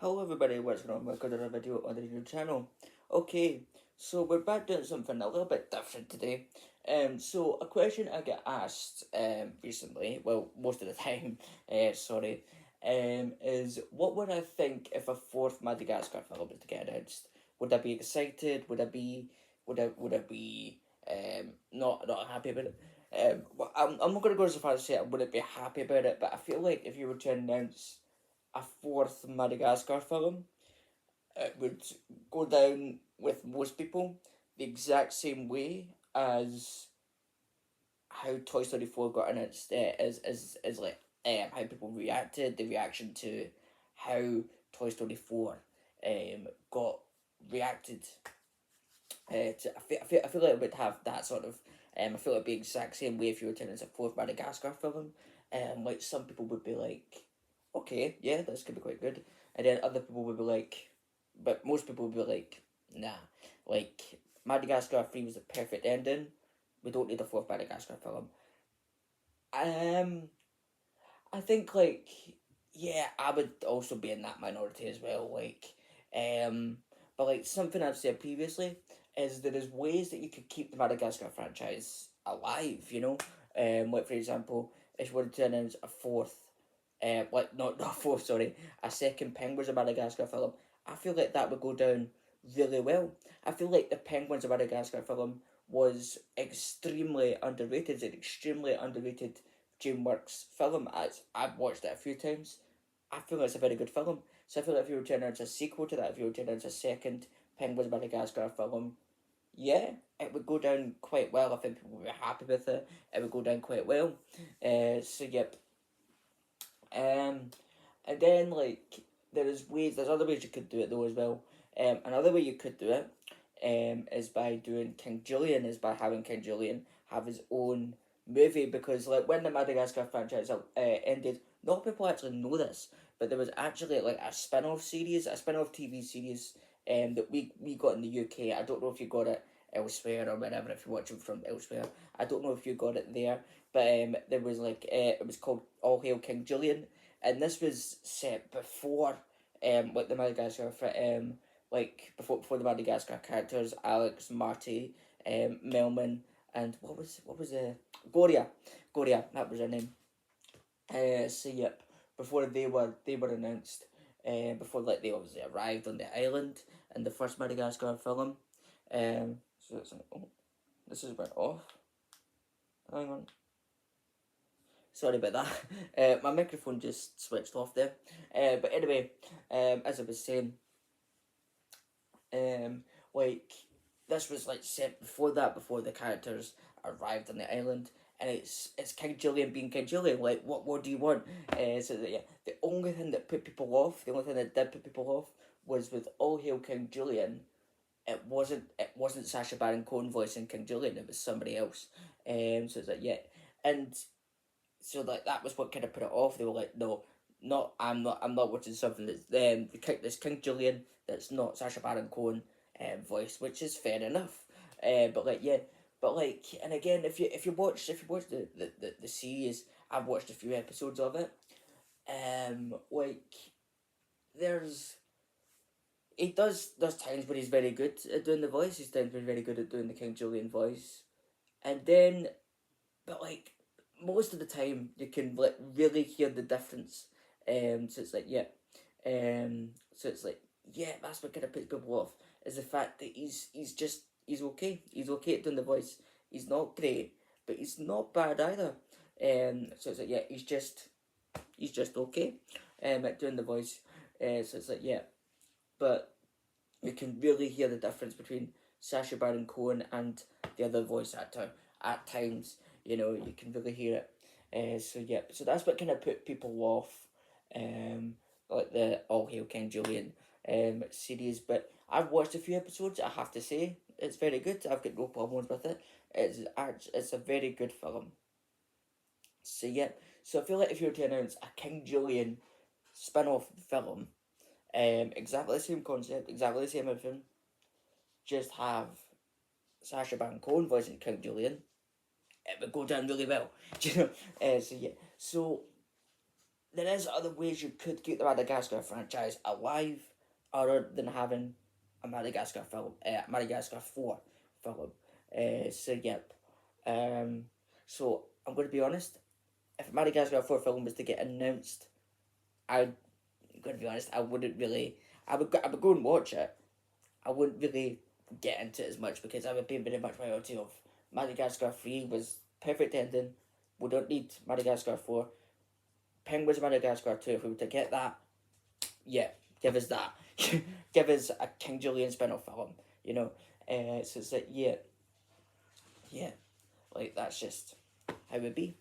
Hello everybody, what's going on? Welcome to another video on the new channel. Okay, so we're back doing something a little bit different today. So a question I get asked recently, well most of the time, sorry, is what would I think if a fourth Madagascar film was to get announced? Would I be excited? Would I be not happy about it? Well, I'm not gonna go so far as to say I wouldn't be happy about it, but I feel like if you were to announce a fourth Madagascar film, it would go down with most people the exact same way as how Toy Story 4 got announced. Is like how people reacted, the reaction to how Toy Story 4 got reacted. I feel like it would have that sort of. I feel like it'd be the exact same way if you were turning a fourth Madagascar film. Like some people would be like, okay, yeah, this could be quite good, and then other people would be like, but most people would be like, nah, like Madagascar 3 was the perfect ending. We don't need a fourth Madagascar film. Um, I think like, yeah, I would also be in that minority as well. Um, but like something I've said previously is there is ways that you could keep the Madagascar franchise alive. Like for example, if you were to announce a fourth, like not a fourth, sorry, a second Penguins of Madagascar film, I feel like that would go down really well. I feel like the Penguins of Madagascar film was extremely underrated. It's an extremely underrated DreamWorks film. As I've watched it a few times, I feel it's a very good film. So I feel like if you were to announce a sequel to that, if you were to announce a second Penguins of Madagascar film, yeah, it would go down quite well. I think people would be happy with it. It would go down quite well. So yep. Um, and then like there's other ways you could do it though as well. Another way you could do it, is by doing King Julian, is by having King Julian have his own movie, because like when the Madagascar franchise ended, not people actually know this, but there was actually like a spin-off series, a spin-off TV series, that we got in the UK. I don't know if you got it elsewhere or wherever, if you're watching from elsewhere. I don't know if you got it there, but there was like it was called All Hail King Julian, and this was set before like the Madagascar like before the Madagascar characters, Alex, Marty, Melman, and what was Gloria, Gloria, that was her name. So yep, before they were announced, before like they obviously arrived on the island in the first Madagascar film. So it's oh, this is went off. Hang on. Sorry about that. My microphone just switched off there. But anyway, as I was saying, um, like this was like set before that, before the characters arrived on the island, and it's King Julian being King Julian. Like, what more do you want? So that, yeah, the only thing that put people off, the only thing that did put people off, was with All Hail King Julian. It wasn't Sacha Baron Cohen voicing King Julian. It was somebody else. So it's like yeah, and so like that was what kind of put it off. They were like, no, not I'm not watching something that's this King Julian that's not Sacha Baron Cohen voice, which is fair enough. But like yeah, but like and again, if you watch the series, I've watched a few episodes of it. Like there's he does there's times where he's very good at doing the voice. He's times where he's very good at doing the King Julian voice, and then but like most of the time you can like really hear the difference. So it's like yeah, so it's like yeah, that's what kind of puts people off is the fact that he's okay. He's okay at doing the voice. He's not great, but he's not bad either. So it's like yeah, he's just okay. At doing the voice. So it's like yeah, but you can really hear the difference between Sacha Baron Cohen and the other voice actor at times. You can really hear it. So yeah, so that's what kind of put people off, um, like the All Hail King Julian series. But I've watched a few episodes. I have to say it's very good. I've got no problems with it. It's a very good film. So yeah, so I feel like if you were to announce a King Julian spin-off film, exactly the same concept, exactly the same everything, just have Sacha Baron Cohen voicing King Julian, it would go down really well. Do you know? So yeah, so there is other ways you could keep the Madagascar franchise alive, other than having a Madagascar film, Madagascar 4 film. So yep. Um, so I'm going to be honest. If Madagascar 4 film was to get announced, I'm going to be honest. I wouldn't really. I would go and watch it. I wouldn't really get into it as much because I would be very much priority of Madagascar 3 was perfect ending. We don't need Madagascar 4. Penguins Madagascar 2, if we were to get that, yeah, give us that. Give us a King Julian spin-off film, you know? So it's like, yeah, like that's just how it would be.